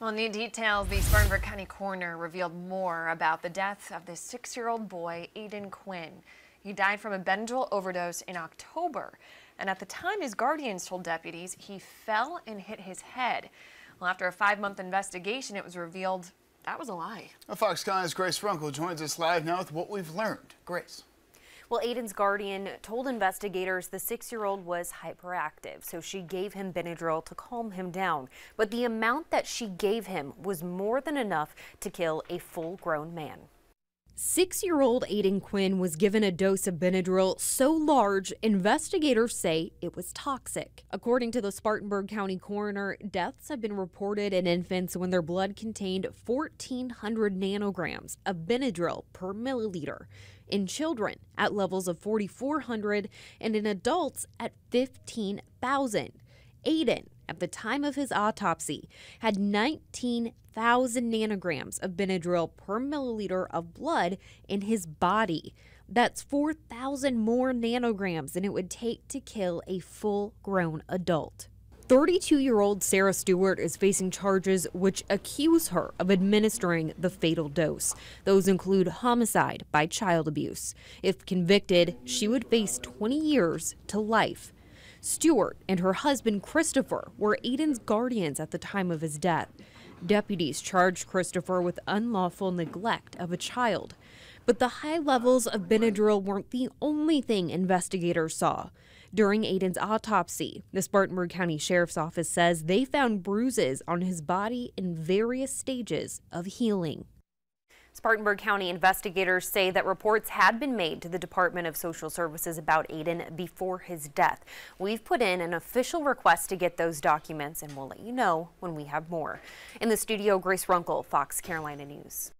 Well, new details. The Spartanburg County coroner revealed more about the death of this 6-year-old boy, Aiden Quinn. He died from a Benadryl overdose in October. And at the time, his guardians told deputies he fell and hit his head. Well, after a 5-month investigation, it was revealed that was a lie. Fox Sky's Grace Runkle joins us live now with what we've learned. Grace. Well, Aiden's guardian told investigators the 6-year-old was hyperactive, so she gave him Benadryl to calm him down. But the amount that she gave him was more than enough to kill a full-grown man. 6-year-old Aiden Quinn was given a dose of Benadryl so large, investigators say it was toxic. According to the Spartanburg County coroner, deaths have been reported in infants when their blood contained 1,400 nanograms of Benadryl per milliliter, in children at levels of 4,400, and in adults at 15,000. Aiden, at the time of his autopsy, had 19,000 nanograms of Benadryl per milliliter of blood in his body. That's 4,000 more nanograms than it would take to kill a full-grown adult. 32-year-old Sarah Stewart is facing charges which accuse her of administering the fatal dose. Those include homicide by child abuse. If convicted, she would face 20 years to life. Stewart and her husband Christopher were Aiden's guardians at the time of his death. Deputies charged Christopher with unlawful neglect of a child. But the high levels of Benadryl weren't the only thing investigators saw. During Aiden's autopsy, the Spartanburg County Sheriff's Office says they found bruises on his body in various stages of healing. Spartanburg County investigators say that reports had been made to the Department of Social Services about Aiden before his death. We've put in an official request to get those documents, and we'll let you know when we have more. In the studio, Grace Runkle, Fox Carolina News.